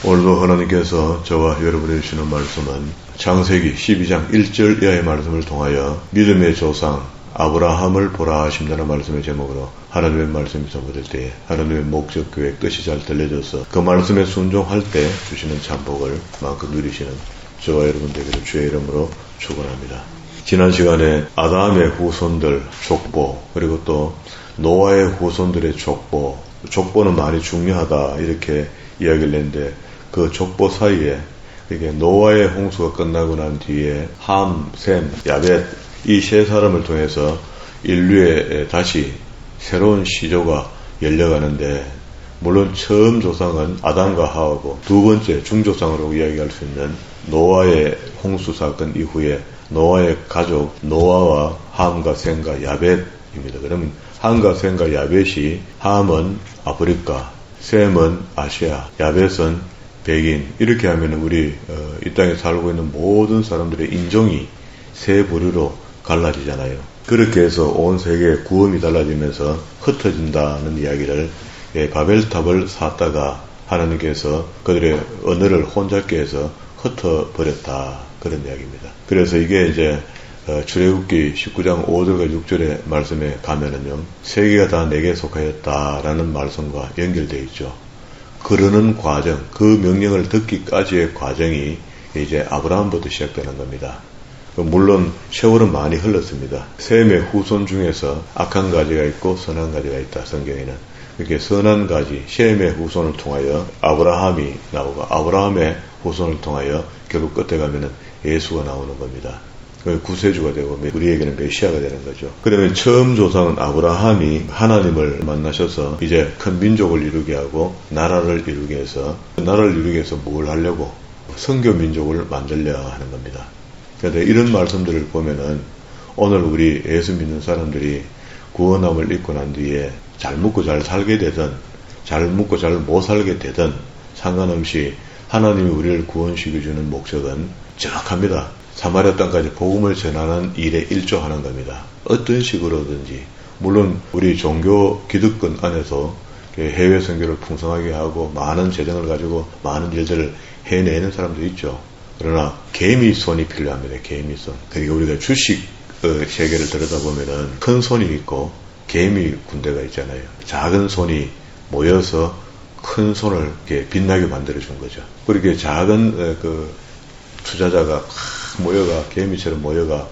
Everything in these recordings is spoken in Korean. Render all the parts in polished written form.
오늘도 하나님께서 저와 여러분에게 주시는 말씀은 창세기 12장 1절 이하의 말씀을 통하여 믿음의 조상 아브라함을 보라 하신다는 말씀의 제목으로 하나님의 말씀이 전부될 때에 하나님의 목적, 계획, 뜻이 잘 들려져서 그 말씀에 순종할 때 주시는 참복을 마음껏 누리시는 저와 여러분 되기를 주의 이름으로 축원합니다. 지난 시간에 아담의 후손들 족보, 그리고 또 노아의 후손들의 족보는 많이 중요하다 이렇게 이야기를 했는데, 그 족보 사이에 이게 노아의 홍수가 끝나고 난 뒤에 함, 셈, 야벳 이 세 사람을 통해서 인류의 다시 새로운 시조가 열려가는데, 물론 처음 조상은 아담과 하와고 두 번째 중조상으로 이야기할 수 있는 노아의 홍수 사건 이후에 노아의 가족 노아와 함과 셈과 야벳입니다. 그러면 함과 셈과 야벳이, 함은 아프리카, 셈은 아시아, 야벳은 백인, 이렇게 하면 우리 이 땅에 살고 있는 모든 사람들의 인종이 세 부류로 갈라지잖아요. 그렇게 해서 온 세계의 구음이 달라지면서 흩어진다는 이야기를, 바벨탑을 쌓다가 하나님께서 그들의 언어를 혼잡게 해서 흩어버렸다, 그런 이야기입니다. 그래서 이게 이제 출애굽기 19장 5절과 6절의 말씀에 가면은요, 세계가 다 내게 속하였다라는 말씀과 연결되어 있죠. 그러는 과정, 그 명령을 듣기까지의 과정이 이제 아브라함부터 시작되는 겁니다. 물론 세월은 많이 흘렀습니다. 셈의 후손 중에서 악한 가지가 있고 선한 가지가 있다, 성경에는. 이렇게 선한 가지, 셈의 후손을 통하여 아브라함이 나오고, 아브라함의 후손을 통하여 결국 끝에 가면은 예수가 나오는 겁니다. 구세주가 되고 우리에게는 메시아가 되는 거죠. 그러면 처음 조상은 아브라함이 하나님을 만나셔서 이제 큰 민족을 이루게 하고 나라를 이루게 해서, 나라를 이루게 해서 뭘 하려고? 선교 민족을 만들려 하는 겁니다. 그런데 이런 말씀들을 보면은 오늘 우리 예수 믿는 사람들이 구원함을 입고 난 뒤에 잘 먹고 잘 살게 되든 잘 먹고 잘 못 살게 되든 상관없이 하나님이 우리를 구원시켜주는 목적은 정확합니다. 사마리아 땅까지 복음을 전하는 일에 일조하는 겁니다. 어떤 식으로든지. 물론 우리 종교 기득권 안에서 해외 선교를 풍성하게 하고 많은 재정을 가지고 많은 일들을 해내는 사람도 있죠. 그러나 개미손이 필요합니다. 개미손. 그러니까 우리가 주식 세계를 들여다보면은 큰 손이 있고 개미 군대가 있잖아요. 작은 손이 모여서 큰 손을 이렇게 빛나게 만들어준 거죠. 그렇게 작은 투자자가 모여가, 개미처럼 모여가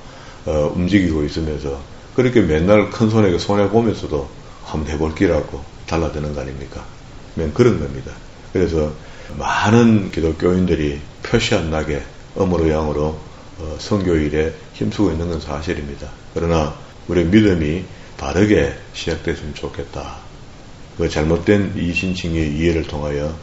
움직이고 있으면서 그렇게 맨날 큰 손에게 손해보면서도 한번 해볼기라고 달라드는 거 아닙니까? 그런 겁니다. 그래서 많은 기독교인들이 표시 안 나게 음으로 양으로 선교일에 힘쓰고 있는 건 사실입니다. 그러나 우리 믿음이 바르게 시작됐으면 좋겠다. 그 잘못된 이신칭의 이해를 통하여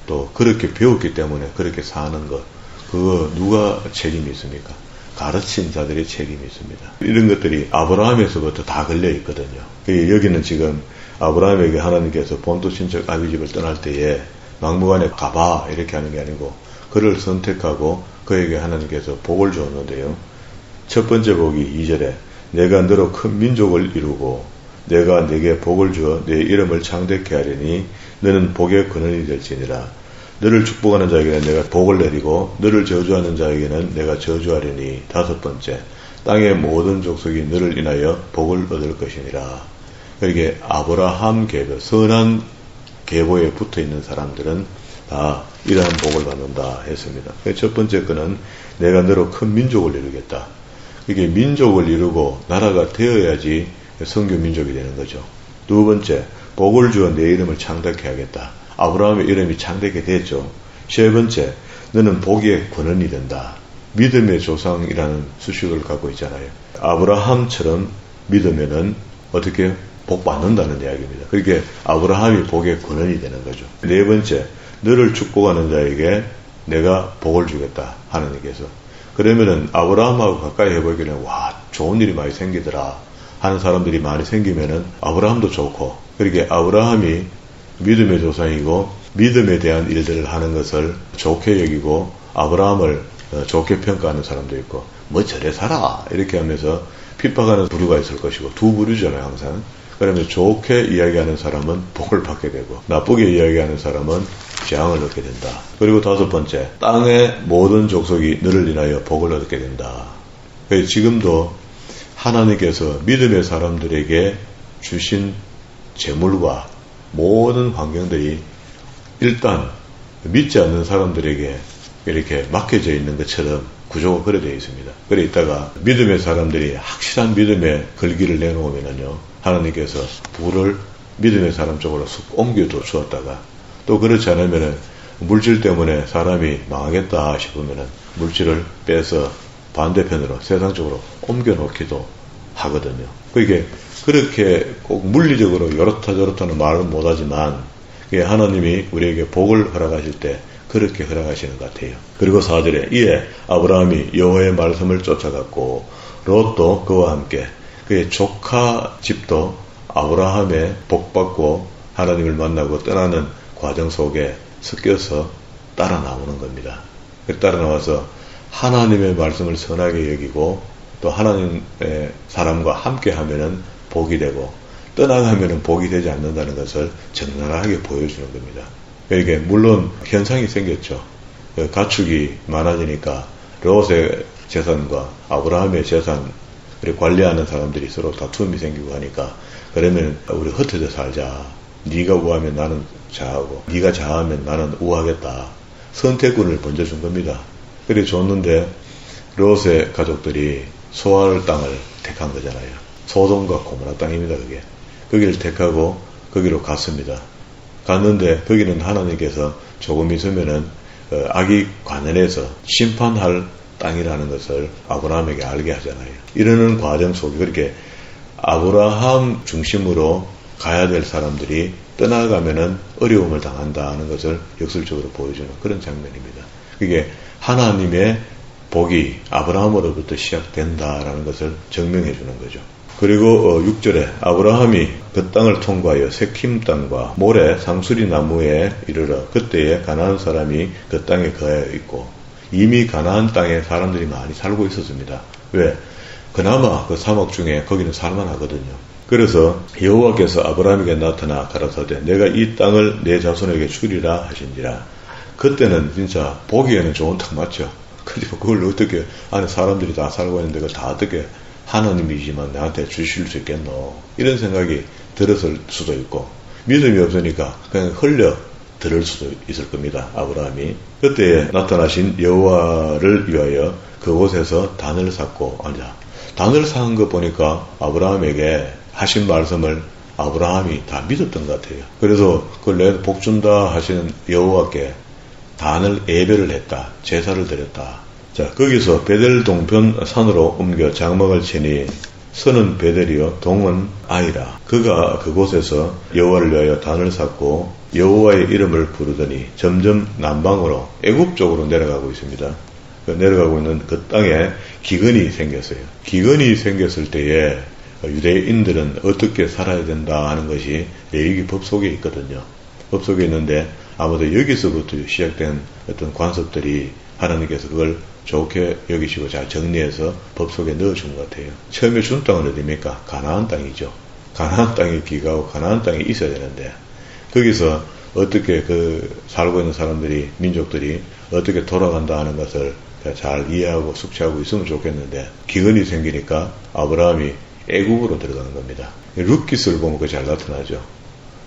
또 그렇게 배웠기 때문에 그렇게 사는 것, 그거 누가 책임이 있습니까? 가르친 자들의 책임이 있습니다. 이런 것들이 아브라함에서부터 다 걸려 있거든요. 여기는 지금 아브라함에게 하나님께서 본토 친척 아비 집을 떠날 때에 막무가내 가봐 이렇게 하는 게 아니고 그를 선택하고 그에게 하나님께서 복을 주었는데요. 첫 번째 복이 2절에 내가 너로 큰 민족을 이루고 내가 네게 복을 주어 네 이름을 창대케 하리니 너는 복의 근원이 될지니라. 너를 축복하는 자에게는 내가 복을 내리고 너를 저주하는 자에게는 내가 저주하리니. 다섯 번째, 땅의 모든 족속이 너를 인하여 복을 얻을 것이니라. 이렇게 아브라함 계보, 선한 계보에 붙어있는 사람들은 다 이러한 복을 받는다 했습니다. 첫 번째 거는 내가 너로 큰 민족을 이루겠다. 이게 민족을 이루고 나라가 되어야지 선교 민족이 되는 거죠. 두 번째, 복을 주어 내 이름을 창대케 하겠다. 아브라함의 이름이 창대케 됐죠. 세 번째, 너는 복의 근원이 된다. 믿음의 조상이라는 수식을 갖고 있잖아요. 아브라함처럼 믿으면은 어떻게 복 받는다는 이야기입니다. 그렇게 아브라함이 복의 근원이 되는 거죠. 네 번째, 너를 축복하는 자에게 내가 복을 주겠다. 하나님께서. 그러면은 아브라함하고 가까이 해보기에는 와, 좋은 일이 많이 생기더라 하는 사람들이 많이 생기면은 아브라함도 좋고, 그렇게 아브라함이 믿음의 조상이고 믿음에 대한 일들을 하는 것을 좋게 여기고 아브라함을 좋게 평가하는 사람도 있고, 뭐 저래 살아 이렇게 하면서 핍박하는 부류가 있을 것이고, 두 부류잖아요 항상. 그러면 좋게 이야기하는 사람은 복을 받게 되고 나쁘게 이야기하는 사람은 재앙을 얻게 된다. 그리고 다섯 번째, 땅의 모든 족속이 너를 인하여 복을 얻게 된다. 지금도 하나님께서 믿음의 사람들에게 주신 재물과 모든 환경들이 일단 믿지 않는 사람들에게 이렇게 맡겨져 있는 것처럼 구조가 그래 되어 있습니다. 그래 있다가 믿음의 사람들이 확실한 믿음의 걸기를 내놓으면요, 하나님께서 부를 믿음의 사람 쪽으로 쑥 옮겨 주었다가, 또 그렇지 않으면은 물질 때문에 사람이 망하겠다 싶으면은 물질을 빼서 반대편으로 세상적으로 옮겨 놓기도 하거든요. 그렇게 꼭 물리적으로 요렇다 저렇다는 말은 못하지만 하나님이 우리에게 복을 허락하실 때 그렇게 허락하시는 것 같아요. 그리고 4절에 이에 아브라함이 여호와의 말씀을 쫓아갔고 롯도 그와 함께 그의 조카 집도 아브라함의 복받고 하나님을 만나고 떠나는 과정 속에 섞여서 따라 나오는 겁니다. 따라 나와서 하나님의 말씀을 선하게 여기고 또 하나님의 사람과 함께 하면은 복이 되고 떠나가면은 복이 되지 않는다는 것을 적나라하게 보여주는 겁니다. 이게 물론 현상이 생겼죠. 가축이 많아지니까 롯의 재산과 아브라함의 재산 그리고 관리하는 사람들이 서로 다툼이 생기고 하니까 그러면 우리 흩어져 살자. 네가 우하면 나는 좌하고 네가 좌하면 나는 우하겠다. 선택권을 먼저 준 겁니다. 그래 줬는데 롯의 가족들이 소알 땅을 택한 거잖아요. 소돔과 고모라 땅입니다. 그게. 거기를 택하고 거기로 갔습니다. 갔는데 거기는 하나님께서 조금 있으면은 악이 관연해서 심판할 땅이라는 것을 아브라함에게 알게 하잖아요. 이러는 과정 속에 그렇게 아브라함 중심으로 가야 될 사람들이 떠나가면은 어려움을 당한다는 것을 역설적으로 보여주는 그런 장면입니다. 그게 하나님의 복이 아브라함으로부터 시작된다라는 것을 증명해 주는 거죠. 그리고 6절에 아브라함이 그 땅을 통과하여 세킴 땅과 모래 상수리 나무에 이르러 그때에 가나안 사람이 그 땅에 거하여 있고 이미 가나안 땅에 사람들이 많이 살고 있었습니다. 왜? 그나마 그 사막 중에 거기는 살만하거든요. 그래서 여호와께서 아브라함에게 나타나 가라사대 내가 이 땅을 내 자손에게 주리라 하신지라. 그때는 진짜 보기에는 좋은 땅 맞죠. 그리고 그걸 어떻게 안에 사람들이 다 살고 있는데 그걸 다 어떻게 하나님이지만 나한테 주실 수 있겠노 이런 생각이 들었을 수도 있고 믿음이 없으니까 그냥 흘려 들을 수도 있을 겁니다. 아브라함이 그때 나타나신 여호와를 위하여 그곳에서 단을 샀고 단을 산 거 보니까 아브라함에게 하신 말씀을 아브라함이 다 믿었던 것 같아요. 그래서 그걸 내가 복 준다 하시는 여호와께 단을 예배를 했다. 제사를 드렸다. 자, 거기서 베델 동편 산으로 옮겨 장막을 치니 선은 베델이요 동은 아이라. 그가 그곳에서 여호와를 위하여 단을 샀고 여호와의 이름을 부르더니 점점 남방으로 애굽 쪽으로 내려가고 있습니다. 내려가고 있는 그 땅에 기근이 생겼어요. 기근이 생겼을 때에 유대인들은 어떻게 살아야 된다 하는 것이 레위기 법 속에 있거든요. 법 속에 있는데 아무도 여기서부터 시작된 어떤 관습들이 하나님께서 그걸 좋게 여기시고 잘 정리해서 법 속에 넣어준 것 같아요. 처음에 준 땅은 어디입니까? 가나안 땅이죠. 가나안 땅에 귀가하고 가나안 땅에 있어야 되는데 거기서 어떻게 살고 있는 사람들이 민족들이 어떻게 돌아간다 하는 것을 잘 이해하고 숙지하고 있으면 좋겠는데 기근이 생기니까 아브라함이 애굽으로 들어가는 겁니다. 룻깃을 보면 그게 잘 나타나죠.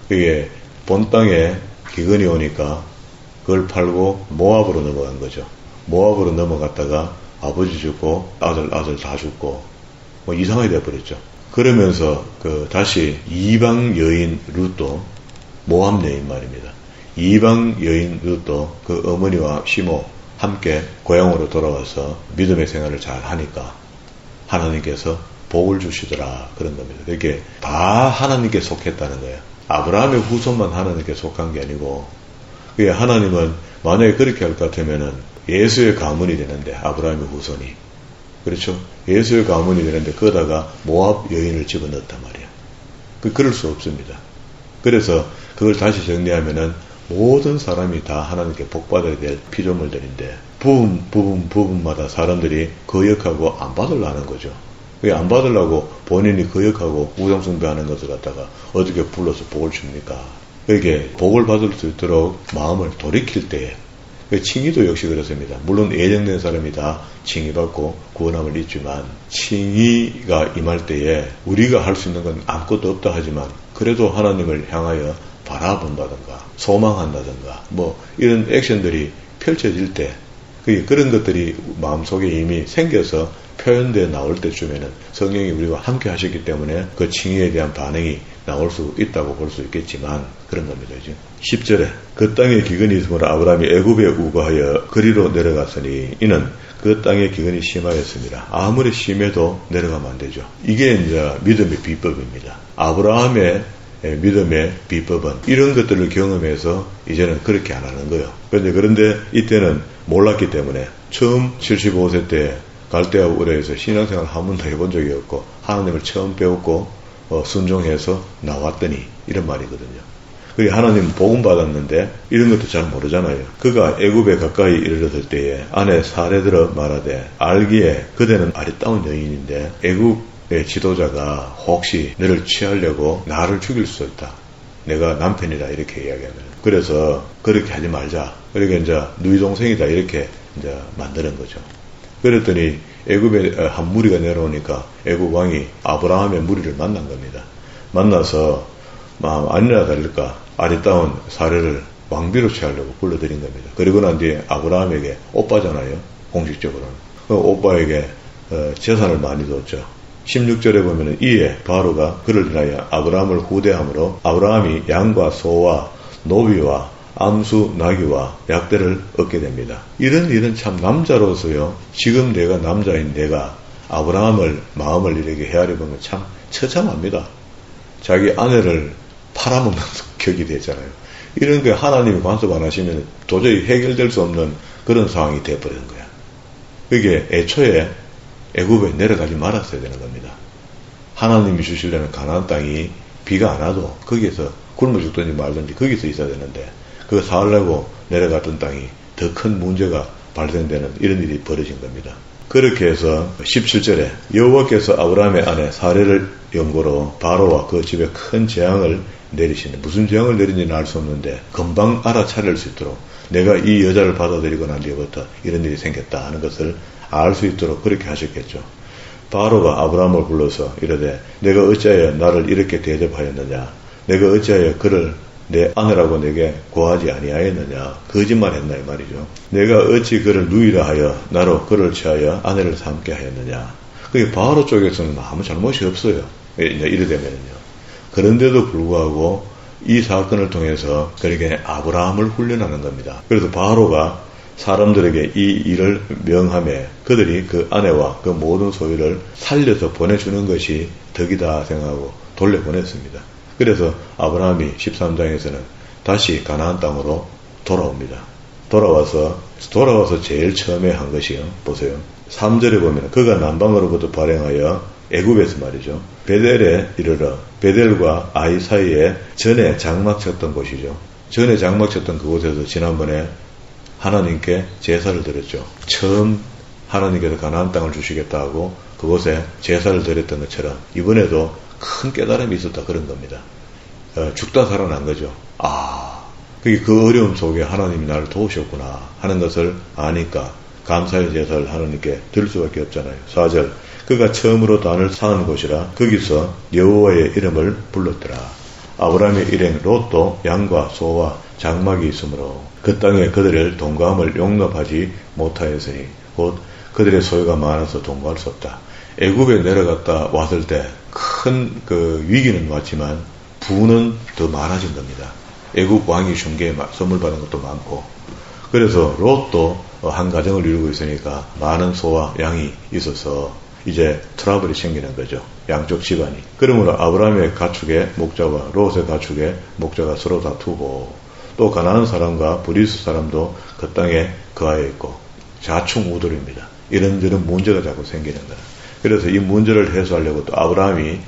그게 본 땅에 기근이 오니까 그걸 팔고 모압으로 넘어간 거죠. 모압으로 넘어갔다가 아버지 죽고 아들 다 죽고 이상하게 돼버렸죠. 그러면서 다시 이방 여인 룻도 모압 여인 말입니다. 이방 여인 룻도 그 어머니와 시모 함께 고향으로 돌아와서 믿음의 생활을 잘 하니까 하나님께서 복을 주시더라 그런 겁니다. 이게 다 하나님께 속했다는 거예요. 아브라함의 후손만 하나님께 속한 게 아니고 그게 하나님은 만약에 그렇게 할 것 같으면은 예수의 가문이 되는데 아브라함의 후손이 그렇죠. 예수의 가문이 되는데 거기다가 모압 여인을 집어넣었단 말이에요. 그럴 수 없습니다. 그래서 그걸 다시 정리하면은 모든 사람이 다 하나님께 복받아야 될 피조물들인데 부분마다 사람들이 거역하고 안 받으려는 거죠. 그게 안 받으려고 본인이 거역하고 우상숭배하는 것을 갖다가 어떻게 불러서 복을 줍니까? 이게 복을 받을 수 있도록 마음을 돌이킬 때에 칭의도 역시 그렇습니다. 물론 예정된 사람이 다 칭의받고 구원함을 입지만 칭의가 임할 때에 우리가 할 수 있는 건 아무것도 없다 하지만 그래도 하나님을 향하여 바라본다든가 소망한다든가 뭐 이런 액션들이 펼쳐질 때 그런 것들이 마음속에 이미 생겨서 표현되어 나올 때쯤에는 성령이 우리와 함께 하셨기 때문에 그 칭의에 대한 반응이 나올 수 있다고 볼 수 있겠지만 그런 겁니다. 10절에 그 땅에 기근이 있으므로 아브라함이 애굽에 우거하여 그리로 내려갔으니 이는 그 땅에 기근이 심하였습니다. 아무리 심해도 내려가면 안 되죠. 이게 이제 믿음의 비법입니다. 아브라함의 믿음의 비법은 이런 것들을 경험해서 이제는 그렇게 안 하는 거예요. 그런데 이때는 몰랐기 때문에 처음 75세 때 갈대아 우레에서 신앙생활 한 번도 해본 적이 없고 하나님을 처음 배웠고 순종해서 나왔더니 이런 말이거든요. 그게 하나님 복음 받았는데 이런 것도 잘 모르잖아요. 그가 애굽에 가까이 이르렀을 때에 아내 사레들어 말하되 알기에 그대는 아리따운 여인인데 애굽의 지도자가 혹시 너를 취하려고 나를 죽일 수 있다. 내가 남편이다 이렇게 이야기하면 그래서 그렇게 하지 말자. 그러니까 이제 누이 동생이다 이렇게 이제 만드는 거죠. 그랬더니 애굽에 한 무리가 내려오니까 애굽 왕이 아브라함의 무리를 만난 겁니다. 만나서 아니나 다를까 아리따운 사례를 왕비로 취하려고 불러들인 겁니다. 그리고 난 뒤에 아브라함에게 오빠잖아요. 공식적으로는. 그 오빠에게 재산을 많이 줬죠. 16절에 보면 이에 바로가 그를 인하여 아브라함을 후대함으로 아브라함이 양과 소와 노비와 암수 나귀와 약대를 얻게 됩니다. 이런 일은 참 남자로서요. 지금 내가 남자인 내가 아브라함을 마음을 이렇게 헤아려 보면 참 처참합니다. 자기 아내를 팔아먹는 격이 되잖아요. 이런 게 하나님이 간섭 안 하시면 도저히 해결될 수 없는 그런 상황이 되어버리는 거야. 그게 애초에 애굽에 내려가지 말았어야 되는 겁니다. 하나님이 주시려는 가나안 땅이 비가 안 와도 거기에서 굶어 죽든지 말든지 거기서 있어야 되는데 그거 살려고 내려갔던 땅이 더 큰 문제가 발생되는 이런 일이 벌어진 겁니다. 그렇게 해서 17절에 여호와께서 아브라함의 아내 사레를 연고로 바로와 그 집에 큰 재앙을 내리시는 무슨 재앙을 내린지는 알 수 없는데 금방 알아차릴 수 있도록 내가 이 여자를 받아들이고 난 뒤부터 이런 일이 생겼다 하는 것을 알 수 있도록 그렇게 하셨겠죠. 바로가 아브라함을 불러서 이르되 내가 어찌하여 나를 이렇게 대접하였느냐 내가 어찌하여 그를 내 아내라고 내게 고하지 아니하였느냐 거짓말했나 이 말이죠. 내가 어찌 그를 누이라 하여 나로 그를 취하여 아내를 삼게 하였느냐. 그게 바로 쪽에서는 아무 잘못이 없어요. 이래 되면은요. 그런데도 불구하고 이 사건을 통해서 그렇게 아브라함을 훈련하는 겁니다. 그래서 바로가 사람들에게 이 일을 명함에 그들이 그 아내와 그 모든 소유를 살려서 보내주는 것이 덕이다 생각하고 돌려보냈습니다. 그래서 아브라함이 13장에서는 다시 가나안 땅으로 돌아옵니다. 돌아와서 제일 처음에 한 것이요. 보세요. 3절에 보면 그가 남방으로부터 발행하여 애굽에서 말이죠. 베델에 이르러 베델과 아이 사이에 전에 장막 쳤던 곳이죠. 전에 장막 쳤던 그곳에서 지난번에 하나님께 제사를 드렸죠. 처음 하나님께서 가나안 땅을 주시겠다 하고 그곳에 제사를 드렸던 것처럼 이번에도 큰 깨달음이 있었다 그런 겁니다. 죽다 살아난 거죠. 그게 그 어려움 속에 하나님이 나를 도우셨구나 하는 것을 아니까 감사의 제사를 하나님께 드릴 수밖에 없잖아요. 4절 그가 처음으로 단을 쌓은 곳이라 거기서 여호와의 이름을 불렀더라. 아브라함의 일행 롯도 양과 소와 장막이 있으므로 그 땅에 그들을 동거함을 용납하지 못하였으니 곧 그들의 소유가 많아서 동거할 수 없다. 애굽에 내려갔다 왔을 때 큰 그 위기는 왔지만 부는 더 많아진 겁니다. 애굽 왕이 준 게 선물 받은 것도 많고 그래서 롯도 한 가정을 이루고 있으니까 많은 소와 양이 있어서 이제 트러블이 생기는 거죠. 양쪽 집안이. 그러므로 아브라함의 가축의 목자와 롯의 가축의 목자가 서로 다투고 또 가나안 사람과 브리스 사람도 그 땅에 거하여 있고 자충우돌입니다. 이런저런 문제가 자꾸 생기는 거예요. 그래서 이 문제를 해소하려고 또 아브라함이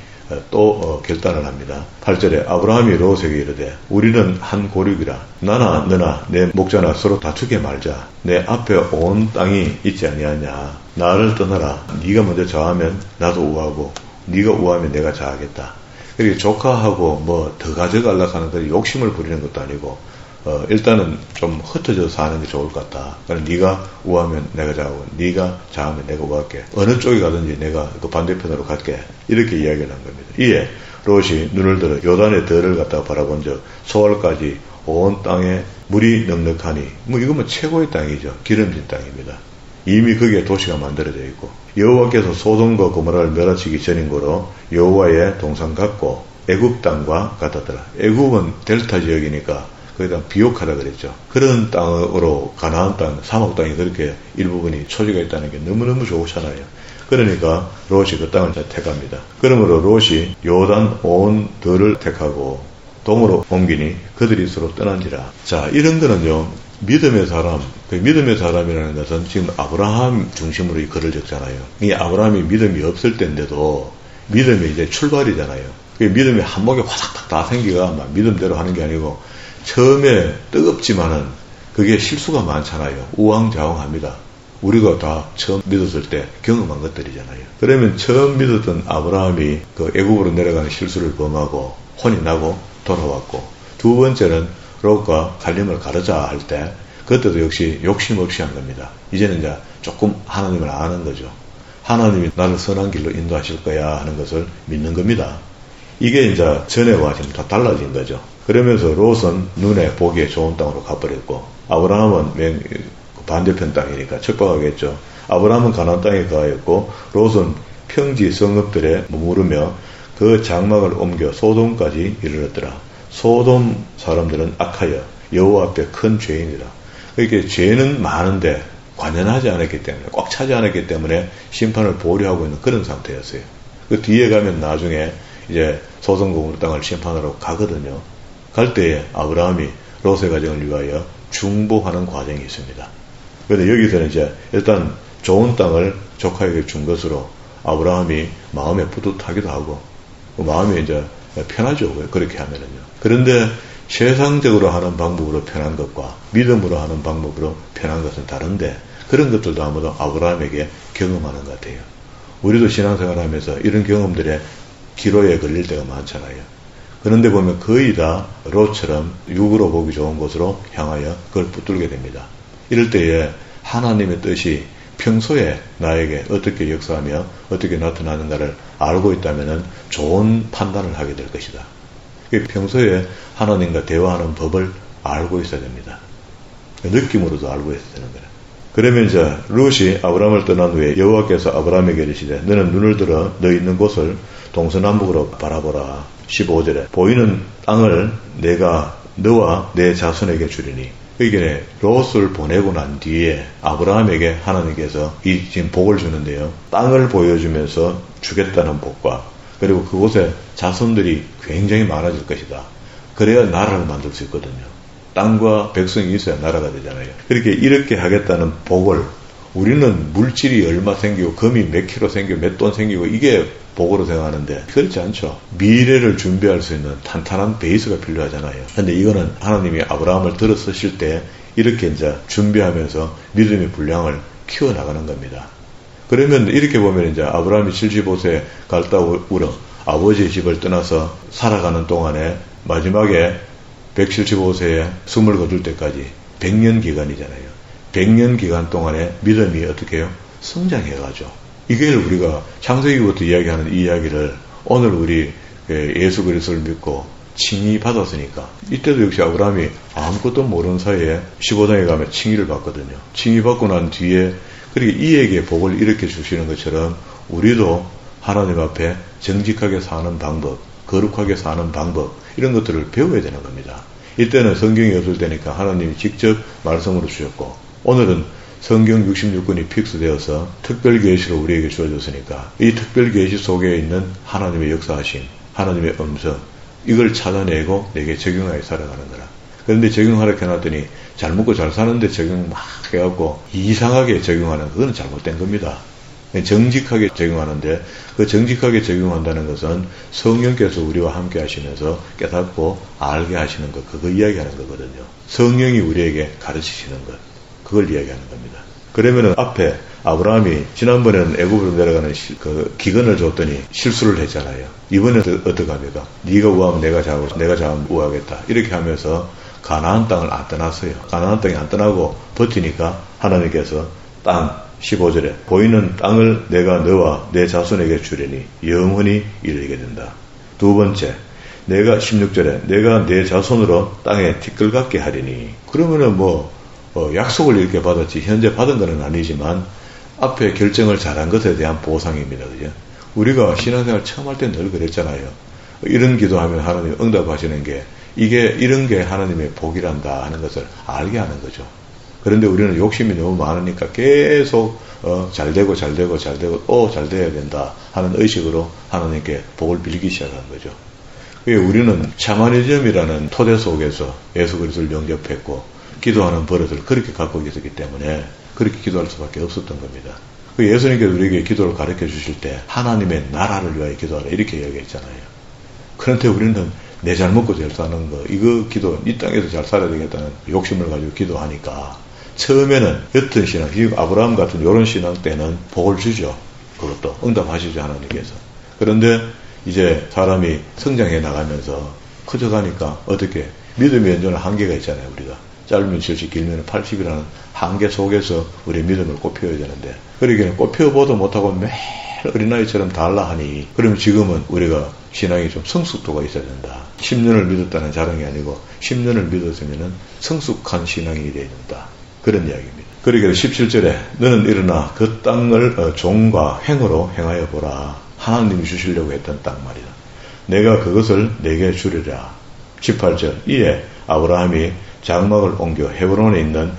또 결단을 합니다. 8절에 아브라함이 롯에게 이르되 우리는 한 고륙이라 나나 너나 내 목자나 서로 다투게 말자. 내 앞에 온 땅이 있지 아니하냐. 나를 떠나라. 네가 먼저 좌하면 나도 우하고 네가 우하면 내가 좌하겠다. 이렇게 조카하고 뭐 더 가져가려고 하는 그 욕심을 부리는 것도 아니고, 일단은 좀 흩어져서 사는 게 좋을 것 같다. 그럼 네가 우하면 내가 좌우고, 네가 좌하면 내가 우할게. 어느 쪽에 가든지 내가 그 반대편으로 갈게. 이렇게 이야기를 한 겁니다. 이에 롯이 눈을 들어 요단의 덜을 갖다가 바라본 적 소알까지 온 땅에 물이 넉넉하니, 뭐 이거면 최고의 땅이죠. 기름진 땅입니다. 이미 거기에 도시가 만들어져 있고, 여호와께서 소돔과 고모라를 멸하시기 전인 거로 여호와의 동산 같고 애굽 땅과 같았더라. 애굽은 델타 지역이니까 거기다 비옥하다 그랬죠. 그런 땅으로 가나안 땅, 사막 땅이 그렇게 일부분이 초지가 있다는 게 너무너무 좋잖아요. 그러니까 롯이 그 땅을 택합니다. 그러므로 롯이 요단 온 들을 택하고 동으로 옮기니 그들이 서로 떠난지라. 자, 이런 거는요, 믿음의 사람, 그 믿음의 사람이라는 것은 지금 아브라함 중심으로 이 글을 적잖아요. 이 아브라함이 믿음이 없을 때인데도 믿음이 이제 출발이잖아요. 그 믿음이 한목에 화닥닥 다 생기가 막 믿음대로 하는 게 아니고, 처음에 뜨겁지만은 그게 실수가 많잖아요. 우왕좌왕합니다. 우리가 다 처음 믿었을 때 경험한 것들이잖아요. 그러면 처음 믿었던 아브라함이 그 애굽으로 내려가는 실수를 범하고 혼이 나고 돌아왔고, 두 번째는 롯과 살림을 가르자 할 때 그때도 역시 욕심 없이 한 겁니다. 이제는 이제 조금 하나님을 아는 거죠. 하나님이 나를 선한 길로 인도하실 거야 하는 것을 믿는 겁니다. 이게 이제 전에와 지금 다 달라진 거죠. 그러면서 롯은 눈에 보기에 좋은 땅으로 가버렸고, 아브라함은 반대편 땅이니까 척박하겠죠. 아브라함은 가나안 땅에 가였고, 롯은 평지 성읍들에 머무르며 그 장막을 옮겨 소돔까지 이르렀더라. 소돔 사람들은 악하여 여호와 앞에 큰 죄인이라. 이렇게 죄는 많은데 관연하지 않았기 때문에, 꽉 차지 않았기 때문에 심판을 보류하고 있는 그런 상태였어요. 그 뒤에 가면 나중에 이제 소돔 고모라 땅을 심판하러 가거든요. 갈 때에 아브라함이 롯의 가정을 위하여 중보하는 과정이 있습니다. 그런데 여기서는 이제 일단 좋은 땅을 조카에게 준 것으로 아브라함이 마음에 뿌듯하기도 하고, 마음이 이제 편하죠. 그렇게 하면은요. 그런데 세상적으로 하는 방법으로 편한 것과 믿음으로 하는 방법으로 편한 것은 다른데, 그런 것들도 아무도 아브라함에게 경험하는 것 같아요. 우리도 신앙생활 하면서 이런 경험들에 기로에 걸릴 때가 많잖아요. 그런데 보면 거의 다 롯처럼 육으로 보기 좋은 곳으로 향하여 그걸 붙들게 됩니다. 이럴 때에 하나님의 뜻이 평소에 나에게 어떻게 역사하며 어떻게 나타나는가를 알고 있다면 좋은 판단을 하게 될 것이다. 평소에 하나님과 대화하는 법을 알고 있어야 됩니다. 느낌으로도 알고 있어야 되는 거예요. 그러면 이제 롯이 아브라함을 떠난 후에 여호와께서 아브라함에게 이르시되 너는 눈을 들어 너 있는 곳을 동서남북으로 바라보라. 15절에 보이는 땅을 내가 너와 내 자손에게 주리니, 이게 롯을 보내고 난 뒤에 아브라함에게 하나님께서 이 지금 복을 주는데요. 땅을 보여주면서 주겠다는 복과, 그리고 그곳에 자손들이 굉장히 많아질 것이다. 그래야 나라를 만들 수 있거든요. 땅과 백성이 있어야 나라가 되잖아요. 이렇게 하겠다는 복을, 우리는 물질이 얼마 생기고 금이 몇 킬로 생기고 몇 돈 생기고 이게 복으로 생각하는데 그렇지 않죠. 미래를 준비할 수 있는 탄탄한 베이스가 필요하잖아요. 근데 이거는 하나님이 아브라함을 들어서실 때 이렇게 이제 준비하면서 믿음의 분량을 키워나가는 겁니다. 그러면 이렇게 보면 이제 아브라함이 75세에 갈다 우러 아버지의 집을 떠나서 살아가는 동안에 마지막에 175세에 숨을 거둘 때까지 100년 기간이잖아요. 100년 기간 동안에 믿음이 어떻게 해요? 성장해가죠. 이게 우리가 창세기부터 이야기하는 이 이야기를 오늘 우리 예수 그리스도를 믿고 칭의 받았으니까, 이때도 역시 아브라함이 아무것도 모르는 사이에 15장에 가면 칭의를 받거든요. 칭의 받고 난 뒤에 그리고 이에게 복을 이렇게 주시는 것처럼 우리도 하나님 앞에 정직하게 사는 방법, 거룩하게 사는 방법, 이런 것들을 배워야 되는 겁니다. 이때는 성경이 없을 때니까 하나님이 직접 말씀으로 주셨고, 오늘은 성경 66권이 픽스되어서 특별 계시로 우리에게 주어졌으니까 이 특별 계시 속에 있는 하나님의 역사하심, 하나님의 음성, 이걸 찾아내고 내게 적용하여 살아가는 거라. 그런데 적용하라고 해놨더니 잘 먹고 잘 사는데 적용 막 해갖고 이상하게 적용하는, 그건 잘못된 겁니다. 정직하게 적용하는데, 그 정직하게 적용한다는 것은 성령께서 우리와 함께 하시면서 깨닫고 알게 하시는 것, 그거 이야기하는 거거든요. 성령이 우리에게 가르치시는 것, 그걸 이야기하는 겁니다. 그러면은 앞에 아브라함이 지난번에는 애굽으로 내려가는 그 기근을 줬더니 실수를 했잖아요. 이번에는 어떻게 합니까? 네가 우하면 내가 잡고 내가 잡으면 우하겠다. 이렇게 하면서 가나안 땅을 안 떠났어요. 가나안 땅이 안 떠나고 버티니까 하나님께서 땅 15절에 보이는 땅을 내가 너와 내 자손에게 주리니 영원히 이르게 된다. 두 번째, 내가 16절에 내가 내 자손으로 땅에 티끌 같게 하리니. 그러면은 약속을 이렇게 받았지 현재 받은 것은 아니지만 앞에 결정을 잘한 것에 대한 보상입니다. 그죠? 우리가 신앙생활 처음 할 때 늘 그랬잖아요. 이런 기도하면 하나님 응답하시는 게 이런 게 하나님의 복이란다 하는 것을 알게 하는 거죠. 그런데 우리는 욕심이 너무 많으니까 계속 잘 되고 잘 돼야 된다 하는 의식으로 하나님께 복을 빌기 시작한 거죠. 우리는 샤머니즘이라는 토대 속에서 예수 그리스도를 영접했고 기도하는 버릇을 그렇게 갖고 있었기 때문에 그렇게 기도할 수밖에 없었던 겁니다. 예수님께서 우리에게 기도를 가르쳐 주실 때 하나님의 나라를 위하여 기도하라 이렇게 이야기했잖아요. 그런데 우리는 내 잘 먹고 잘 사는 거 이거 기도 이 땅에서 잘 살아야 되겠다는 욕심을 가지고 기도하니까 처음에는 옅은 신앙, 아브라함 같은 이런 신앙 때는 복을 주죠. 그것도 응답하시죠 하나님께서. 그런데 이제 사람이 성장해 나가면서 커져가니까 어떻게 믿음의 연전은 한계가 있잖아요. 우리가 짧으면 70, 길면 80이라는 한계 속에서 우리의 믿음을 꽃피워야 되는데 그러기에는 꽃피워보도 못하고 매일 어린아이처럼 달라 하니 그러면 지금은 우리가 신앙이 좀 성숙도가 있어야 된다. 10년을 믿었다는 자랑이 아니고 10년을 믿었으면 성숙한 신앙이 되어야 된다. 그런 이야기입니다. 그러기에 17절에 너는 일어나 그 땅을 종과 횡으로 행하여 보라. 하나님이 주시려고 했던 땅 말이다. 내가 그것을 내게 주리라. 18절 이에 아브라함이 장막을 옮겨 헤브론에 있는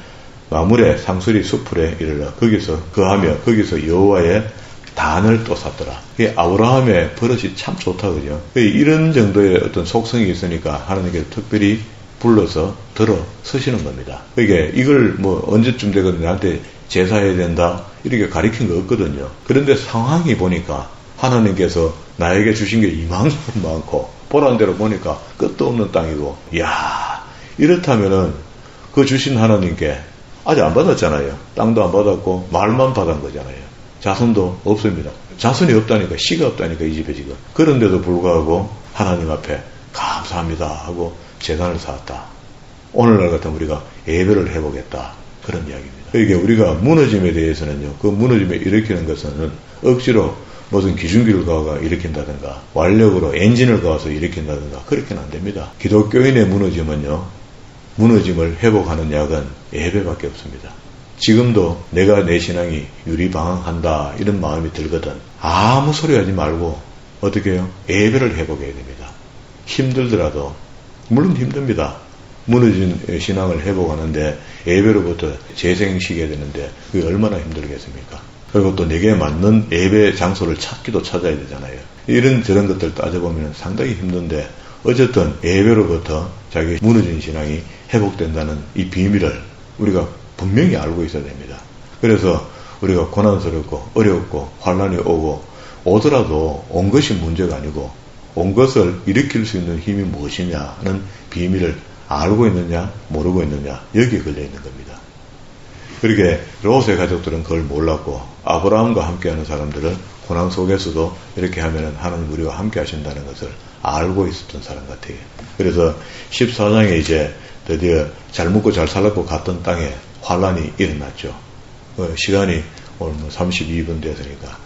마물의 상수리 수풀에 이르러 거기서 거하며 거기서 여호와의 단을 또 샀더라. 아브라함의 버릇이 참 좋다 그죠. 이런 정도의 어떤 속성이 있으니까 하나님께서 특별히 불러서 들어 서시는 겁니다. 이걸 언제쯤 되거든 나한테 제사해야 된다 이렇게 가리킨 거 없거든요. 그런데 상황이 보니까 하나님께서 나에게 주신 게 이만큼 많고 보란 대로 보니까 끝도 없는 땅이고 이야 이렇다면은 그 주신 하나님께 아직 안 받았잖아요. 땅도 안 받았고 말만 받은 거잖아요. 자손도 없습니다. 자손이 없다니까 씨가 없다니까 이 집에 지금. 그런데도 불구하고 하나님 앞에 감사합니다 하고 재산을 쌓았다. 오늘날 같은 우리가 예배를 해보겠다. 그런 이야기입니다. 이게 우리가 무너짐에 대해서는요. 그 무너짐을 일으키는 것은 억지로 무슨 기준기를 가가 일으킨다든가 완력으로 엔진을 가서 일으킨다든가 그렇게는 안 됩니다. 기독교인의 무너짐을 회복하는 약은 예배밖에 없습니다. 지금도 내가 내 신앙이 유리방황한다 이런 마음이 들거든 아무 소리 하지 말고 어떻게 해요? 예배를 회복해야 됩니다. 힘들더라도 물론 힘듭니다. 무너진 신앙을 회복하는데 예배로부터 재생시켜야 되는데 그게 얼마나 힘들겠습니까? 그리고 또 내게 맞는 예배 장소를 찾아야 되잖아요. 이런 저런 것들 따져보면 상당히 힘든데 어쨌든 예배로부터 자기 무너진 신앙이 회복된다는 이 비밀을 우리가 분명히 알고 있어야 됩니다. 그래서 우리가 고난스럽고 어렵고 환난이 오더라도 온 것이 문제가 아니고 온 것을 일으킬 수 있는 힘이 무엇이냐는 비밀을 알고 있느냐 모르고 있느냐 여기에 걸려 있는 겁니다. 그렇게 롯의 가족들은 그걸 몰랐고 아브라함과 함께하는 사람들은 고난 속에서도 이렇게 하면 하나님 우리와 함께 하신다는 것을 알고 있었던 사람 같아요. 그래서 14장에 이제 드디어 잘 먹고 잘 살았고 갔던 땅에 환란이 일어났죠. 시간이 오늘 32분 됐으니까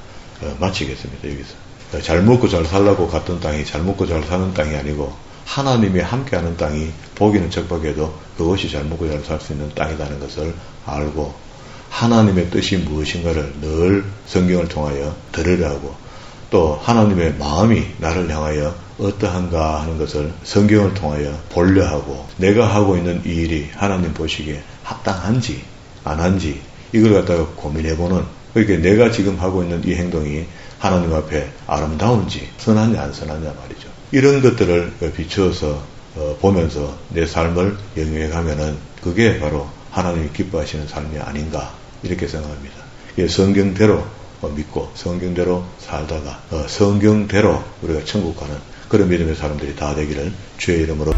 마치겠습니다. 여기서 잘 먹고 잘 살라고 갔던 땅이 잘 먹고 잘 사는 땅이 아니고 하나님이 함께하는 땅이 보기는 척박해도 그것이 잘 먹고 잘 살 수 있는 땅이라는 것을 알고 하나님의 뜻이 무엇인가를 늘 성경을 통하여 들으라고 또 하나님의 마음이 나를 향하여 어떠한가 하는 것을 성경을 통하여 보려 하고 내가 하고 있는 이 일이 하나님 보시기에 합당한지 안 한지 이걸 갖다가 고민해보는 그러니까 내가 지금 하고 있는 이 행동이 하나님 앞에 아름다운지 선하냐 안 선하냐 말이죠. 이런 것들을 비추어서 보면서 내 삶을 영위해가면은 그게 바로 하나님이 기뻐하시는 삶이 아닌가 이렇게 생각합니다. 성경대로 믿고 성경대로 살다가 성경대로 우리가 천국 가는 그런 믿음의 사람들이 다 되기를 주의 이름으로